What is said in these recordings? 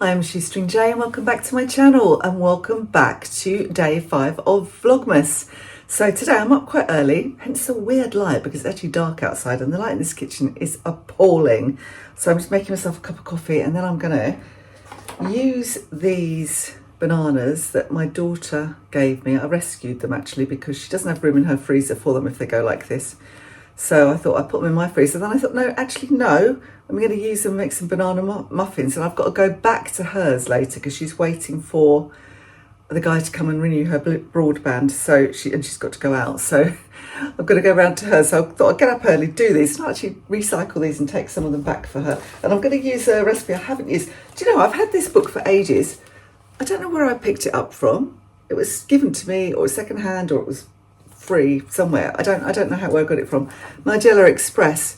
I'm Shoestring J and welcome back to my channel and welcome back to day 5 of Vlogmas. So today I'm up quite early, hence a weird light because it's actually dark outside and the light in this kitchen is appalling. So I'm just making myself a cup of coffee and then I'm going to use these bananas that my daughter gave me. I rescued them actually because she doesn't have room in her freezer for them if they go like this. So I thought I'd put them in my freezer. Then I thought, no, I'm going to use them and make some banana muffins. And I've got to go back to hers later because she's waiting for the guy to come and renew her broadband. So she's got to go out. So I've got to go round to her. So I thought I'd get up early, do these, and actually recycle these and take some of them back for her. And I'm going to use a recipe I haven't used. Do you know, I've had this book for ages. I don't know where I picked it up from. It was given to me, or second hand, or it was free somewhere. I don't know where I got it from. Nigella Express.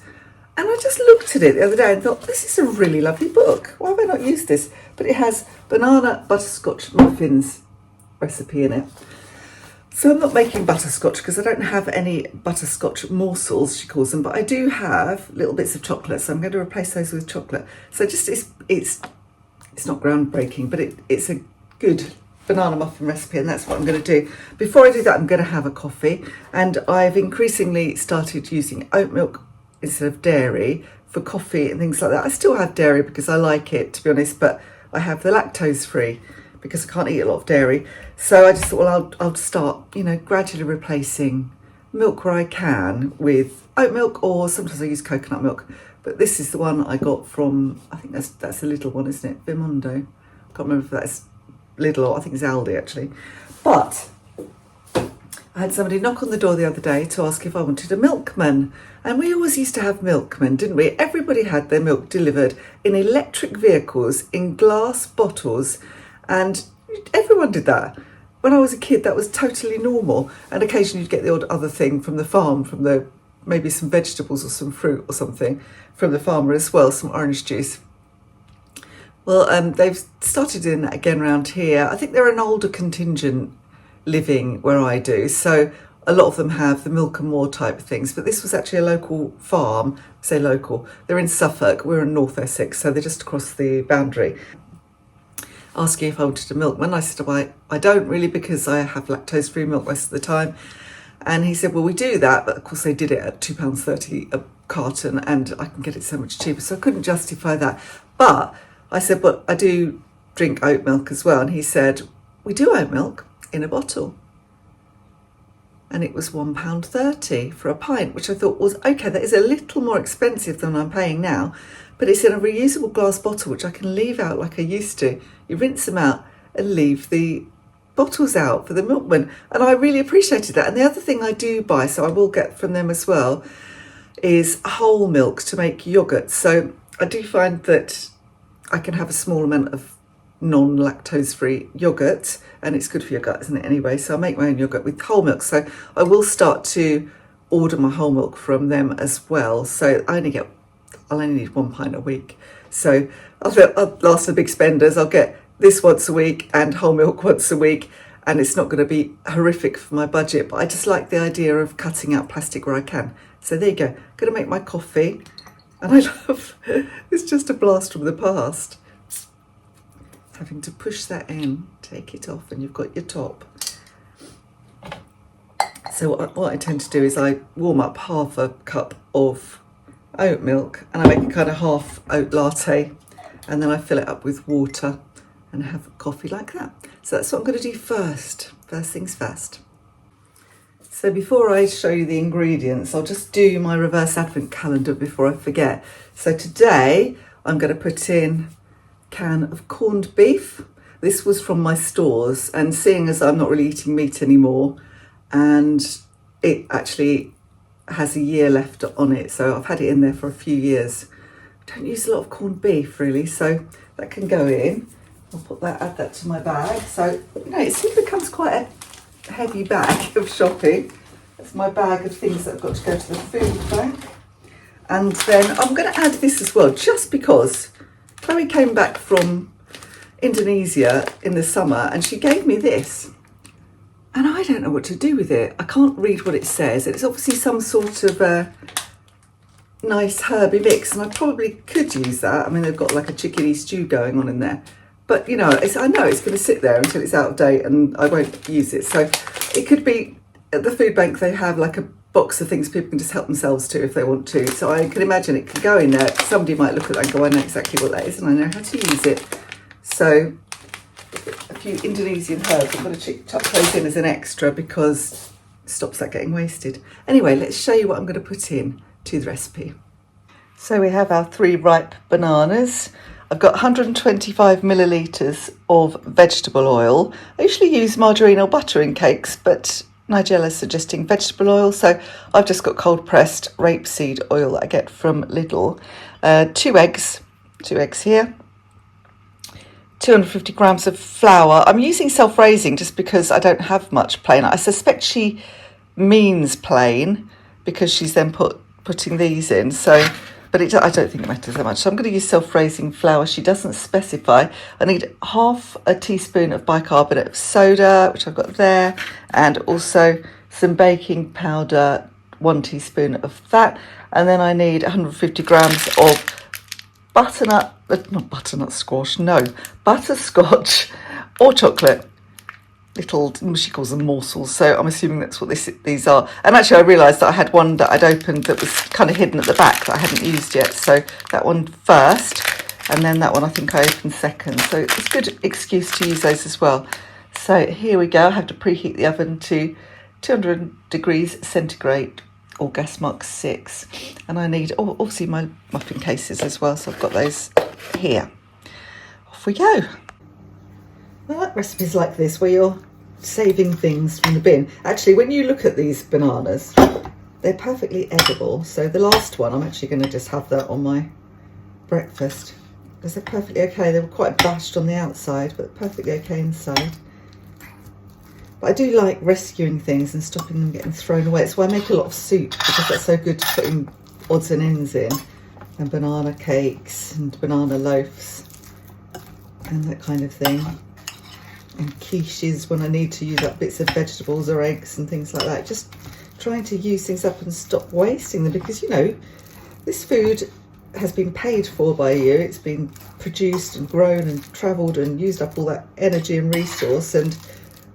And I just looked at it the other day and thought, this is a really lovely book. Why have I not used this? But it has banana butterscotch muffins recipe in it. So I'm not making butterscotch because I don't have any butterscotch morsels, she calls them, but I do have little bits of chocolate. So I'm going to replace those with chocolate. So just it's not groundbreaking, but it's a good banana muffin recipe, and that's what I'm going to do. Before I do that, I'm going to have a coffee, and I've increasingly started using oat milk instead of dairy for coffee and things like that. I still have dairy because I like it, to be honest, but I have the lactose free because I can't eat a lot of dairy. So I just thought, well, I'll start, gradually replacing milk where I can with oat milk, or sometimes I use coconut milk. But this is the one I got from, I think that's a little one, isn't it? Vimondo. I can't remember if that's Lidl or I think it's Aldi actually. But I had somebody knock on the door the other day to ask if I wanted a milkman. And we always used to have milkmen, didn't we? Everybody had their milk delivered in electric vehicles, in glass bottles, and everyone did that. When I was a kid, that was totally normal. And occasionally you'd get the odd other thing from the farm, maybe some vegetables or some fruit or something from the farmer as well, some orange juice. Well, they've started doing that again around here. I think they're an older contingent living where I do, so a lot of them have the milk and more type of things, but this was actually a local farm. I say local, they're in Suffolk, we're in North Essex, so they're just across the boundary. Asking if I wanted a milkman. I said, well, I don't really, because I have lactose free milk most of the time. And he said, well, we do that, but of course they did it at £2.30 a carton and I can get it so much cheaper, so I couldn't justify that. But I said, but I do drink oat milk as well. And he said, we do oat milk in a bottle. And it was £1.30 for a pint, which I thought was, okay, that is a little more expensive than I'm paying now, but it's in a reusable glass bottle, which I can leave out like I used to. You rinse them out and leave the bottles out for the milkman. And I really appreciated that. And the other thing I do buy, so I will get from them as well, is whole milk to make yoghurt. So I do find that I can have a small amount of non-lactose free yoghurt, and it's good for your gut, isn't it, anyway? So I make my own yoghurt with whole milk. So I will start to order my whole milk from them as well. So I'll only need 1 pint a week. So I'll last the big spenders. I'll get this once a week and whole milk once a week, and it's not going to be horrific for my budget, but I just like the idea of cutting out plastic where I can. So there you go. I'm going to make my coffee, and I love, it's just a blast from the past. Having to push that in, take it off, and you've got your top. So what I tend to do is I warm up half a cup of oat milk and I make a kind of half oat latte, and then I fill it up with water and have a coffee like that. So that's what I'm going to do first things first. So before I show you the ingredients, I'll just do my reverse advent calendar before I forget. So today I'm going to put in a can of corned beef. This was from my stores, and seeing as I'm not really eating meat anymore, and it actually has a year left on it, so I've had it in there for a few years. I don't use a lot of corned beef really, so that can go in. I'll add that to my bag. So, it soon becomes quite a heavy bag of shopping. That's my bag of things that I've got to go to the food bank. And then I'm going to add this as well, just because Chloe came back from Indonesia in the summer and she gave me this. And I don't know what to do with it. I can't read what it says. It's obviously some sort of a nice herby mix, and I probably could use that. I mean, they've got like a chickadee stew going on in there. But you know, I know it's going to sit there until it's out of date and I won't use it. So it could be at the food bank, they have like a box of things people can just help themselves to if they want to. So I can imagine it could go in there. Somebody might look at that and go, I know exactly what that is and I know how to use it. So a few Indonesian herbs, I'm going to chuck those in as an extra because it stops that getting wasted. Anyway, let's show you what I'm going to put in to the recipe. So we have our 3 ripe bananas. I've got 125 millilitres of vegetable oil. I usually use margarine or butter in cakes, but Nigella's suggesting vegetable oil, so I've just got cold pressed rapeseed oil that I get from Lidl. 2 eggs here. 250 grams of flour. I'm using self-raising just because I don't have much plain. I suspect she means plain because she's then putting these in. So, but I don't think it matters that much. So I'm going to use self-raising flour. She doesn't specify. I need half a teaspoon of bicarbonate of soda, which I've got there, and also some baking powder, 1 teaspoon of that. And then I need 150 grams of butterscotch or chocolate. Little, she calls them morsels, so I'm assuming that's what these are. And actually I realised that I had one that I'd opened that was kind of hidden at the back that I hadn't used yet, so that one first, and then that one I think I opened second, so it's a good excuse to use those as well. So here we go. I have to preheat the oven to 200 degrees centigrade or gas mark 6, and I need obviously my muffin cases as well, so I've got those here. Off we go. I like recipes like this where you're saving things from the bin. Actually, when you look at these bananas, they're perfectly edible. So the last one, I'm actually going to just have that on my breakfast because they're perfectly okay. They were quite bashed on the outside, but perfectly okay inside. But I do like rescuing things and stopping them getting thrown away. It's why I make a lot of soup, because that's so good to putting odds and ends in, and banana cakes and banana loaves and that kind of thing. And quiches when I need to use up bits of vegetables or eggs and things like that. Just trying to use things up and stop wasting them, because you know, this food has been paid for by you. It's been produced and grown and travelled and used up all that energy and resource, and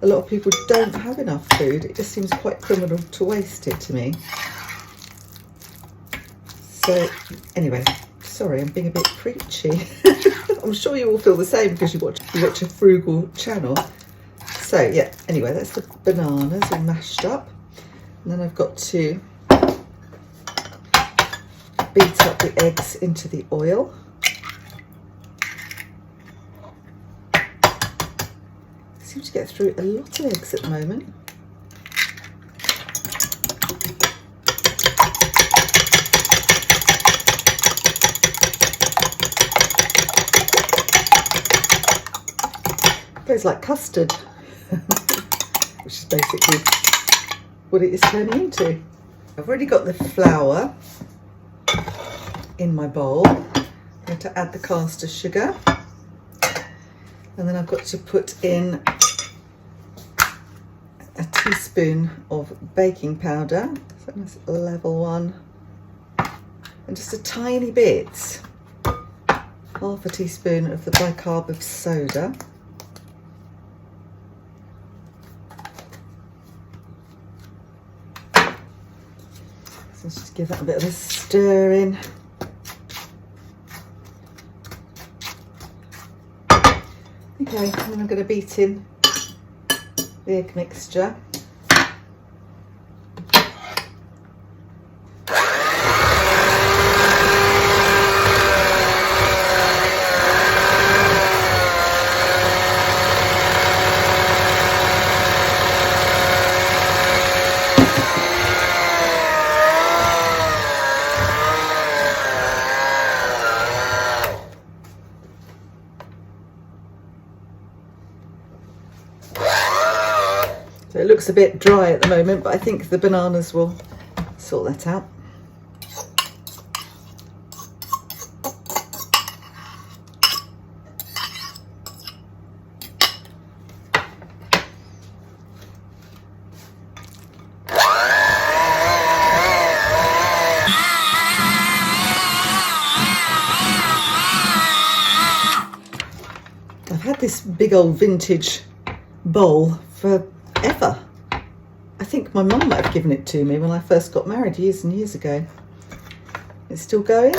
a lot of people don't have enough food. It just seems quite criminal to waste it to me. So anyway, sorry, I'm being a bit preachy. I'm sure you all feel the same because you watch a frugal channel. So yeah, anyway, that's the bananas all mashed up. And then I've got to beat up the eggs into the oil. I seem to get through a lot of eggs at the moment. Tastes like custard, which is basically what it is turning into. I've already got the flour in my bowl. I'm going to add the caster sugar, and then I've got to put in a teaspoon of baking powder, so that's level 1, and just a tiny bit, half a teaspoon of the bicarb of soda. Let's just give that a bit of a stir in. Okay, and then I'm going to beat in the egg mixture. So it looks a bit dry at the moment, but I think the bananas will sort that out. this big old vintage bowl forever. I think my mum might have given it to me when I first got married years and years ago. It's still going.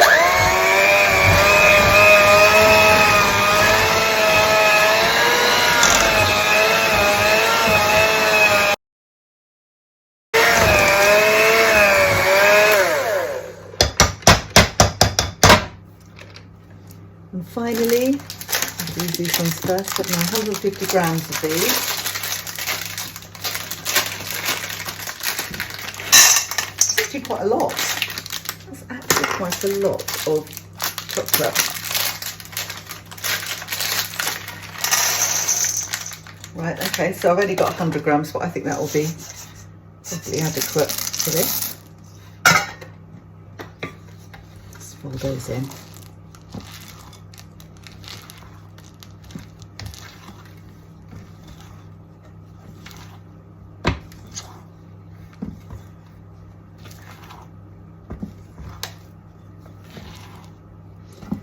And finally, I'll use these ones first. I've now 150 grams of these. Quite a lot. That's actually quite a lot of chocolate. Right, okay, so I've only got 100 grams, but I think that will be probably adequate for this. Let's fold those in.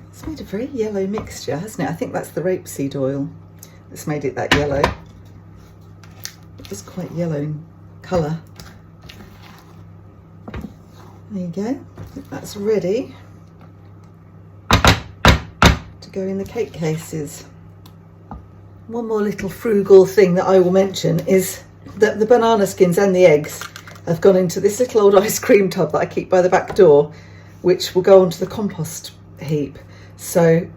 It's made a very yellow mixture, hasn't it? I think that's the rapeseed oil that's made it that yellow. It's quite yellow in colour. There you go. I think that's ready to go in the cake cases. One more little frugal thing that I will mention is that the banana skins and the eggs have gone into this little old ice cream tub that I keep by the back door, which will go onto the compost heap. So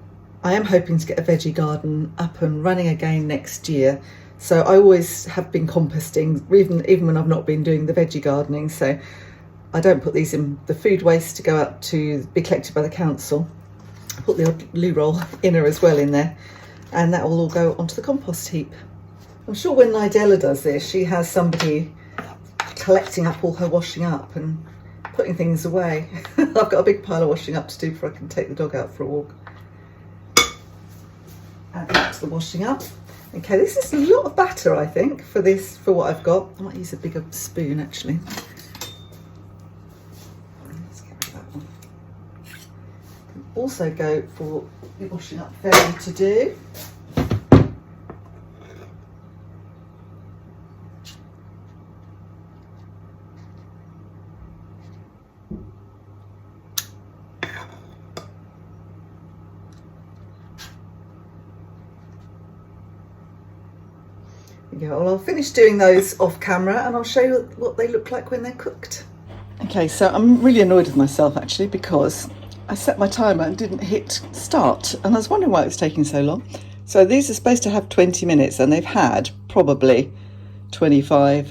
I am hoping to get a veggie garden up and running again next year. So I always have been composting, even when I've not been doing the veggie gardening. So I don't put these in the food waste to go out to be collected by the council. I put the odd loo roll inner as well in there, and that will all go onto the compost heap. I'm sure when Nigella does this, she has somebody collecting up all her washing up and putting things away. I've got a big pile of washing up to do before I can take the dog out for a walk. Add that to the washing up. Okay, this is a lot of batter, I think, for this, for what I've got. I might use a bigger spoon, actually. Let's get rid of that one. Also go for the washing up fairy to do. Yeah, well, I'll finish doing those off camera and I'll show you what they look like when they're cooked. Okay, so I'm really annoyed with myself actually, because I set my timer and didn't hit start, and I was wondering why it was taking so long. So these are supposed to have 20 minutes and they've had probably 25.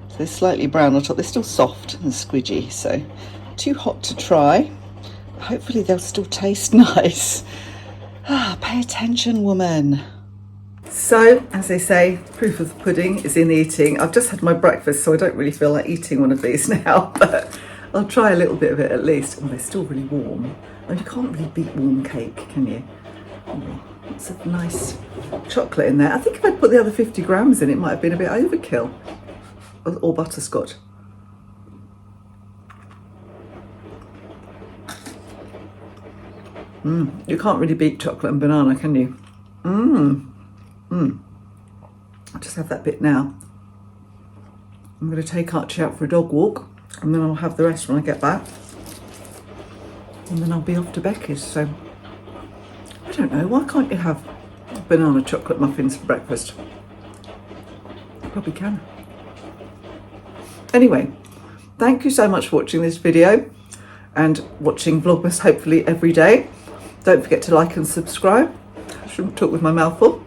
So they're slightly brown on top. They're still soft and squidgy, so too hot to try. Hopefully they'll still taste nice. Pay attention, woman. So, as they say, proof of the pudding is in the eating. I've just had my breakfast, so I don't really feel like eating one of these now, but I'll try a little bit of it at least. Oh, they're still really warm. And you can't really beat warm cake, can you? Oh, lots of nice chocolate in there. I think if I'd put the other 50 grams in, it might have been a bit overkill. Or butterscotch. You can't really beat chocolate and banana, can you? I'll just have that bit now. I'm going to take Archie out for a dog walk, and then I'll have the rest when I get back. And then I'll be off to Becky's. So, I don't know, why can't you have banana chocolate muffins for breakfast? You probably can. Anyway, thank you so much for watching this video and watching Vlogmas hopefully every day. Don't forget to like and subscribe. I shouldn't talk with my mouth full.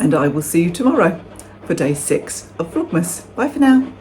And I will see you tomorrow for day 6 of Vlogmas. Bye for now.